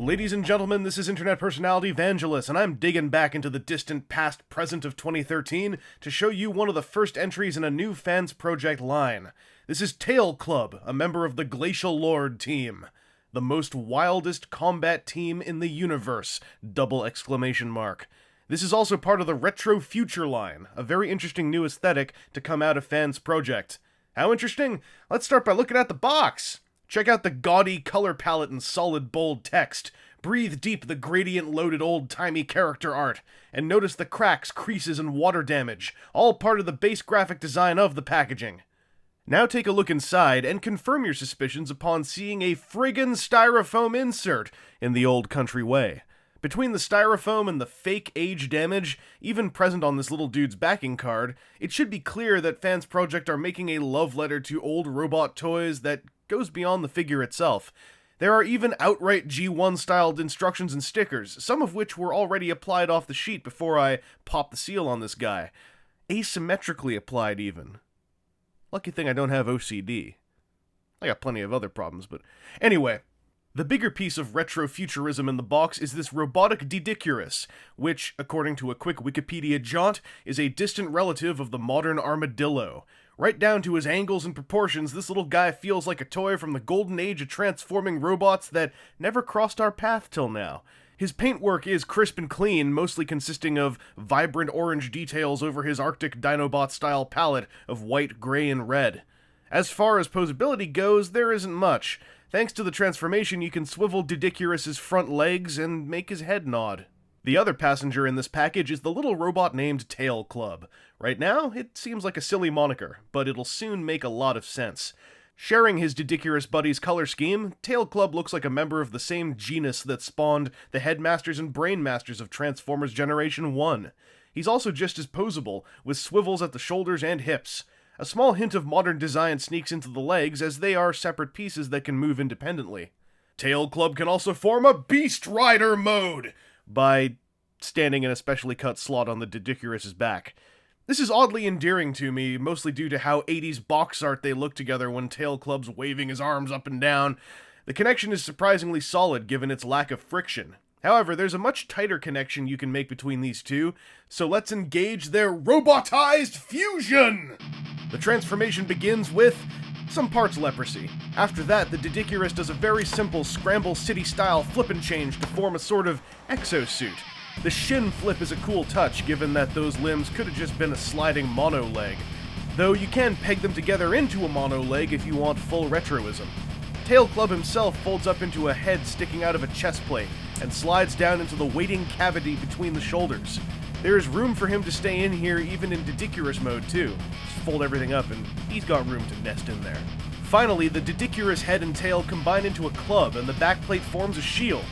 Ladies and gentlemen, this is internet personality Vangelus, and I'm digging back into the distant past present of 2013 to show you one of the first entries in a new Fansproject line. This is Tailclub, a member of the Glacial Lord team. The most wildest combat team in the universe! ! This is also part of the Retro Future line, a very interesting new aesthetic to come out of Fansproject. How interesting? Let's start by looking at the box! Check out the gaudy color palette and solid bold text. Breathe deep the gradient-loaded old-timey character art. And notice the cracks, creases, and water damage, all part of the base graphic design of the packaging. Now take a look inside and confirm your suspicions upon seeing a friggin' styrofoam insert in the old country way. Between the styrofoam and the fake age damage, even present on this little dude's backing card, it should be clear that Fansproject are making a love letter to old robot toys that goes beyond the figure itself. There are even outright G1-styled instructions and stickers, some of which were already applied off the sheet before I popped the seal on this guy. Asymmetrically applied, even. Lucky thing I don't have OCD. I got plenty of other problems, but anyway. The bigger piece of retrofuturism in the box is this robotic Didicurus, which, according to a quick Wikipedia jaunt, is a distant relative of the modern armadillo. Right down to his angles and proportions, this little guy feels like a toy from the golden age of transforming robots that never crossed our path till now. His paintwork is crisp and clean, mostly consisting of vibrant orange details over his Arctic Dinobot-style palette of white, gray, and red. As far as posability goes, there isn't much. Thanks to the transformation, you can swivel Didicurus's front legs and make his head nod. The other passenger in this package is the little robot named Tailclub. Right now, it seems like a silly moniker, but it'll soon make a lot of sense. Sharing his Didicurus buddy's color scheme, Tailclub looks like a member of the same genus that spawned the Headmasters and Brainmasters of Transformers Generation 1. He's also just as posable, with swivels at the shoulders and hips. A small hint of modern design sneaks into the legs, as they are separate pieces that can move independently. Tailclub can also form a Beast Rider mode by standing in a specially cut slot on the Didicurus's back. This is oddly endearing to me, mostly due to how 80s box art they look together when Tailclub's waving his arms up and down. The connection is surprisingly solid given its lack of friction. However, there's a much tighter connection you can make between these two, so let's engage their robotized fusion! The transformation begins with some parts leprosy. After that, the Didicurus does a very simple Scramble City-style flip and change to form a sort of exosuit. The shin flip is a cool touch, given that those limbs could have just been a sliding mono leg. Though you can peg them together into a mono leg if you want full retroism. Tailclub himself folds up into a head sticking out of a chest plate, and slides down into the waiting cavity between the shoulders. There is room for him to stay in here even in Didicurus mode too. Just fold everything up and he's got room to nest in there. Finally, the Didicurus head and tail combine into a club and the backplate forms a shield.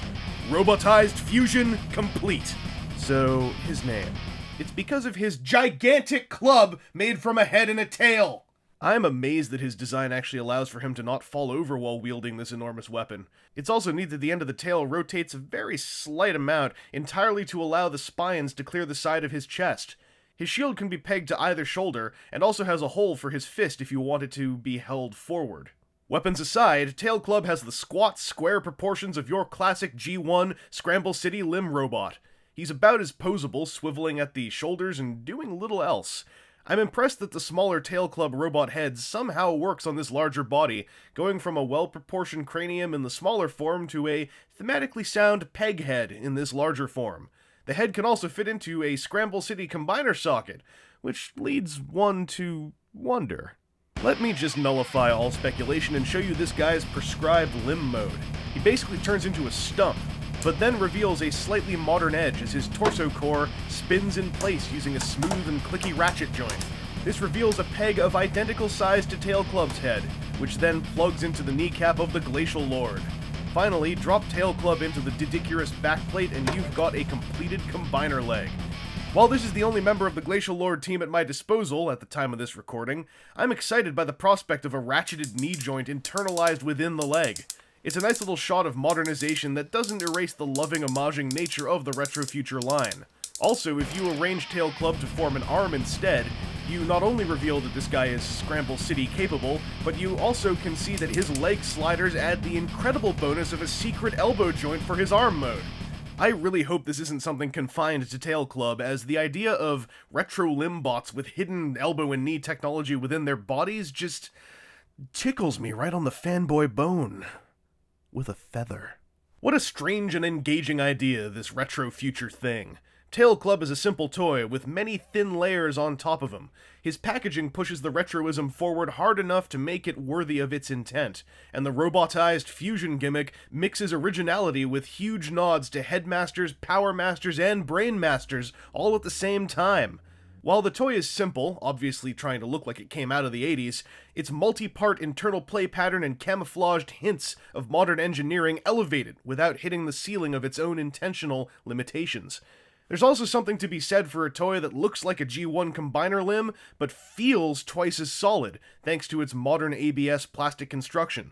Robotized fusion complete. So, his name. It's because of his gigantic club made from a head and a tail. I'm amazed that his design actually allows for him to not fall over while wielding this enormous weapon. It's also neat that the end of the tail rotates a very slight amount, entirely to allow the spines to clear the side of his chest. His shield can be pegged to either shoulder, and also has a hole for his fist if you want it to be held forward. Weapons aside, Tailclub has the squat, square proportions of your classic G1 Scramble City limb robot. He's about as posable, swiveling at the shoulders and doing little else. I'm impressed that the smaller Tailclub robot head somehow works on this larger body, going from a well-proportioned cranium in the smaller form to a thematically sound peg head in this larger form. The head can also fit into a Scramble City combiner socket, which leads one to wonder. Let me just nullify all speculation and show you this guy's prescribed limb mode. He basically turns into a stump, but then reveals a slightly modern edge as his torso core spins in place using a smooth and clicky ratchet joint. This reveals a peg of identical size to Tailclub's head, which then plugs into the kneecap of the Glacial Lord. Finally, drop Tailclub into the Didicurus backplate and you've got a completed combiner leg. While this is the only member of the Glacial Lord team at my disposal at the time of this recording, I'm excited by the prospect of a ratcheted knee joint internalized within the leg. It's a nice little shot of modernization that doesn't erase the loving homaging nature of the Retro Future line. Also, if you arrange Tailclub to form an arm instead, You not only reveal that this guy is Scramble City capable, but you also can see that his leg sliders add the incredible bonus of a secret elbow joint for his arm mode. I really hope this isn't something confined to Tailclub, as the idea of retro limb bots with hidden elbow and knee technology within their bodies just tickles me right on the fanboy bone. With a feather. What a strange and engaging idea, this retro future thing. Tailclub is a simple toy with many thin layers on top of him. His packaging pushes the retroism forward hard enough to make it worthy of its intent, and the robotized fusion gimmick mixes originality with huge nods to Headmasters, Power Masters, and Brain Masters all at the same time. While the toy is simple, obviously trying to look like it came out of the 80s, its multi-part internal play pattern and camouflaged hints of modern engineering elevate it without hitting the ceiling of its own intentional limitations. There's also something to be said for a toy that looks like a G1 combiner limb, but feels twice as solid, thanks to its modern ABS plastic construction.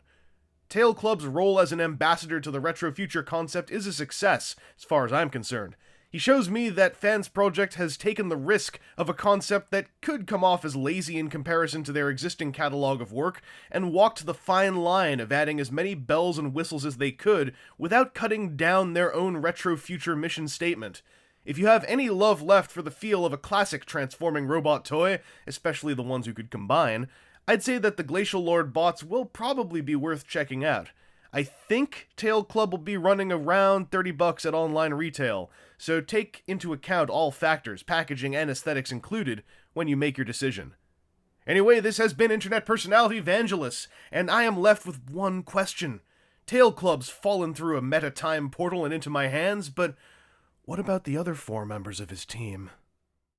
Tailclub's role as an ambassador to the retro future concept is a success, as far as I'm concerned. He shows me that Fansproject has taken the risk of a concept that could come off as lazy in comparison to their existing catalog of work, and walked the fine line of adding as many bells and whistles as they could without cutting down their own retro future mission statement. If you have any love left for the feel of a classic transforming robot toy, especially the ones who could combine, I'd say that the Glacial Lord bots will probably be worth checking out. I think Tailclub will be running around $30 at online retail, so take into account all factors, packaging and aesthetics included, when you make your decision. Anyway, this has been Internet Personality Vangelus, and I am left with one question. Tailclub's fallen through a meta-time portal and into my hands, but what about the other 4 members of his team?